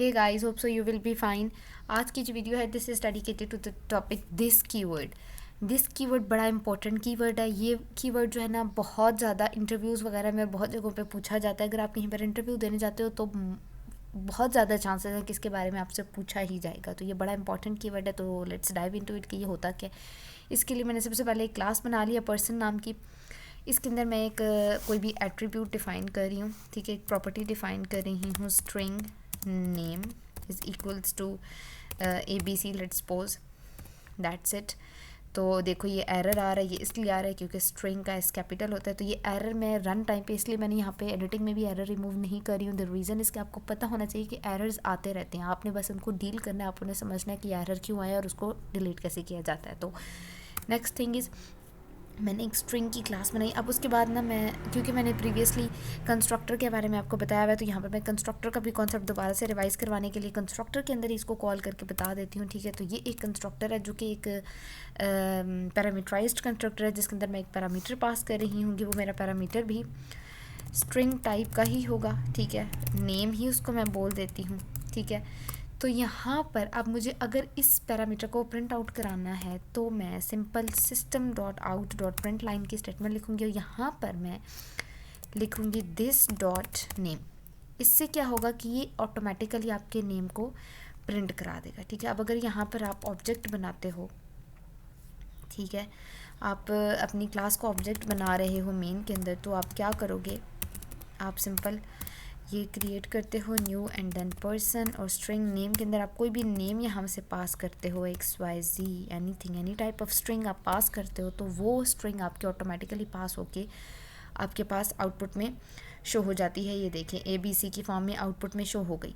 Hey guys, hope so you will be fine. आज की जो वीडियो है this is dedicated to the topic this keyword. This keyword बड़ा important keyword है। ये कीवर्ड जो है ना बहुत ज़्यादा इंटरव्यूज़ वगैरह में बहुत जगहों पे पूछा जाता है। अगर आप कहीं पर इंटरव्यू देने जाते हो तो बहुत ज़्यादा चांसेस हैं कि इसके बारे में आपसे पूछा ही जाएगा। तो ये बड़ा इंपॉर्टेंट कीवर्ड है। तो लेट्स डाइव इनटू इट कि ये होता क्या है। इसके लिए मैंने सबसे पहले एक क्लास बना लिया पर्सन नाम की। इसके अंदर मैं एक कोई भी एट्रीब्यूट डिफ़ाइन कर रही हूँ, ठीक है। एक प्रॉपर्टी डिफ़ाइन कर रही हूँ, string name is equals to ABC, let's suppose, that's it. तो देखो ये एरर आ रहा है, ये इसलिए आ रहा है क्योंकि स्ट्रिंग का एस कैपिटल होता है। तो ये एरर मैं रन टाइम पे, इसलिए मैंने यहाँ पे एडिटिंग में भी एरर रिमूव नहीं कर रही हूँ। द रीज़न इसके आपको पता होना चाहिए कि एरर्स आते रहते हैं, आपने बस उनको डील करना है, आप उन्हें समझना है कि एरर क्यों आया और उसको डिलीट कैसे किया जाता है। तो नेक्स्ट थिंग इज़ मैंने एक स्ट्रिंग की क्लास बनाई। अब उसके बाद ना मैं, क्योंकि मैंने प्रीवियसली कंस्ट्रक्टर के बारे में आपको बताया हुआ है, तो यहाँ पर मैं कंस्ट्रक्टर का भी कॉन्सेप्ट दोबारा से रिवाइज़ करवाने के लिए कंस्ट्रक्टर के अंदर इसको कॉल करके बता देती हूँ, ठीक है। तो ये एक कंस्ट्रक्टर है जो कि एक पैरामीटराइज्ड कंस्ट्रक्टर है, जिसके अंदर मैं एक पैरामीटर पास कर रही हूँ। वो मेरा पैरामीटर भी स्ट्रिंग टाइप का ही होगा, ठीक है। नेम ही उसको मैं बोल देती हूँ, ठीक है। तो यहाँ पर अब मुझे अगर इस पैरामीटर को प्रिंट आउट कराना है तो मैं simple system dot out dot print line की स्टेटमेंट लिखूँगी और यहाँ पर मैं लिखूँगी दिस डॉट नेम। इससे क्या होगा कि ये ऑटोमेटिकली आपके नेम को प्रिंट करा देगा, ठीक है। अब अगर यहाँ पर आप ऑब्जेक्ट बनाते हो, ठीक है, आप अपनी क्लास को ऑब्जेक्ट बना रहे हो मेन के अंदर, तो आप क्या करोगे, आप सिंपल ये क्रिएट करते हो न्यू एंड देन पर्सन, और स्ट्रिंग नेम के अंदर आप कोई भी नेम यहाँ से पास करते हो, XYZ anything, any type of string आप पास करते हो, तो वो स्ट्रिंग आपके ऑटोमेटिकली पास होके आपके पास आउटपुट में शो हो जाती है। ये देखें ABC की फॉर्म में आउटपुट में शो हो गई।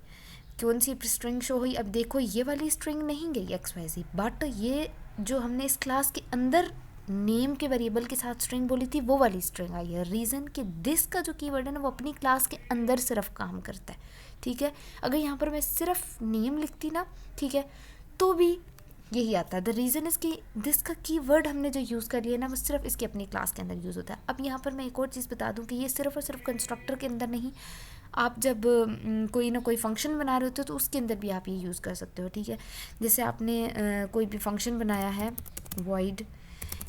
कौन सी स्ट्रिंग शो हुई? अब देखो ये वाली स्ट्रिंग नहीं गई XYZ, बट ये जो हमने इस क्लास के अंदर नेम के वेरिएबल के साथ स्ट्रिंग बोली थी वो वाली स्ट्रिंग आई है। रीज़न कि दिस का जो कीवर्ड है ना वो अपनी क्लास के अंदर सिर्फ काम करता है, ठीक है। अगर यहाँ पर मैं सिर्फ नेम लिखती ना, ठीक है, तो भी यही आता है। द रीज़न इज़ कि दिस का कीवर्ड हमने जो यूज़ कर लिया ना वो सिर्फ इसकी अपनी क्लास के अंदर यूज़ होता है। अब यहाँ पर मैं एक और चीज़ बता दूँ कि ये सिर्फ और सिर्फ कंस्ट्रक्टर के अंदर नहीं, आप जब कोई ना कोई फंक्शन बना रहे होते हो तो उसके अंदर भी आप ये यूज़ कर सकते हो, ठीक है। जैसे आपने कोई भी फंक्शन बनाया है, void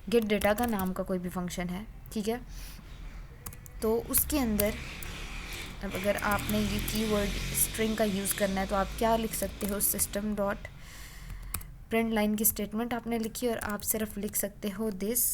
गेट डेटा का नाम का कोई भी फंक्शन है, ठीक है। तो उसके अंदर अब अगर आपने ये कीवर्ड स्ट्रिंग का यूज़ करना है तो आप क्या लिख सकते हो, सिस्टम डॉट प्रिंट लाइन की स्टेटमेंट आपने लिखी और आप सिर्फ लिख सकते हो दिस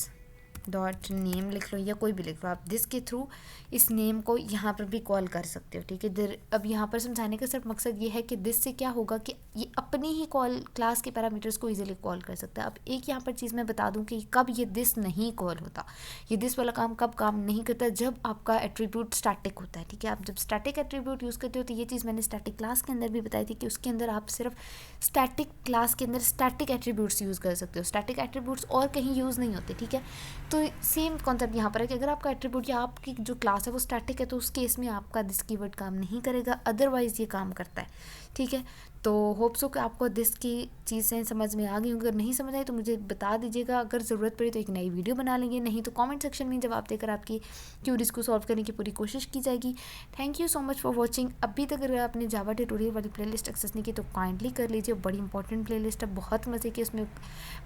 डॉट नेम लिख लो या कोई भी लिख लो। आप दिस के थ्रू इस नेम को यहाँ पर भी कॉल कर सकते हो, ठीक है। अब यहाँ पर समझाने का सिर्फ मकसद ये है कि दिस से क्या होगा कि ये अपनी ही कॉल क्लास के पैरामीटर्स को इजीली कॉल कर सकता है। अब एक यहाँ पर चीज़ मैं बता दूँ कि कब ये दिस नहीं कॉल होता, ये दिस वाला काम कब काम नहीं करता, जब आपका एट्रीब्यूट स्टैटिक होता है, ठीक है। आप जब स्टैटिक एट्रीब्यूट यूज़ करते हो तो ये चीज़ मैंने स्टैटिक क्लास के अंदर भी बताई थी कि उसके अंदर आप सिर्फ स्टैटिक क्लास के अंदर स्टैटिक एट्रीब्यूट्स यूज़ कर सकते हो, स्टैटिक एट्रीब्यूट्स और कहीं यूज़ नहीं होते, ठीक है। तो सेम कॉन्सेप्ट यहाँ पर है कि अगर आपका एट्रीब्यूट या आपकी जो क्लास है वो स्टैटिक है तो उस केस में आपका दिस कीवर्ड काम नहीं करेगा, अदरवाइज़ ये काम करता है, ठीक है। तो होप सो कि आपको दिस की चीज़ें समझ में आ गई होंगी। अगर नहीं समझ आई तो मुझे बता दीजिएगा, अगर ज़रूरत पड़ी तो एक नई वीडियो बना लेंगे, नहीं तो कमेंट सेक्शन में जवाब देकर आपकी क्यूरीज को सॉल्व करने की पूरी कोशिश की जाएगी। Thank you so much for watching. अभी तक अगर आपने जावा ट्यूटोरियल वाली प्लेलिस्ट एक्सेस नहीं की तो काइंडली कर लीजिए, बड़ी इंपॉर्टेंट प्लेलिस्ट है, बहुत मज़े की, उसमें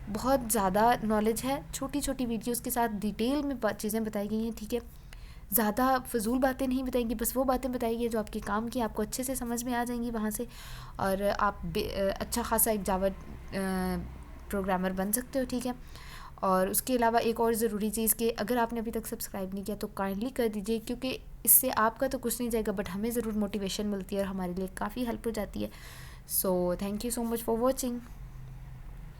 बहुत ज़्यादा नॉलेज है, छोटी छोटी वीडियोज़ के साथ डिटेल में चीज़ें बताई गई हैं, ठीक है। ज़्यादा फजूल बातें नहीं बताएंगी, बस वो बातें बताएगी जो आपके काम की, आपको अच्छे से समझ में आ जाएंगी वहाँ से, और आप अच्छा खासा एक जावा प्रोग्रामर बन सकते हो, ठीक है। और उसके अलावा एक और ज़रूरी चीज़ कि अगर आपने अभी तक सब्सक्राइब नहीं किया तो काइंडली कर दीजिए, क्योंकि इससे आपका तो कुछ नहीं जाएगा बट हमें ज़रूर मोटिवेशन मिलती है और हमारे लिए काफ़ी हेल्प हो जाती है। So thank you so much for watching.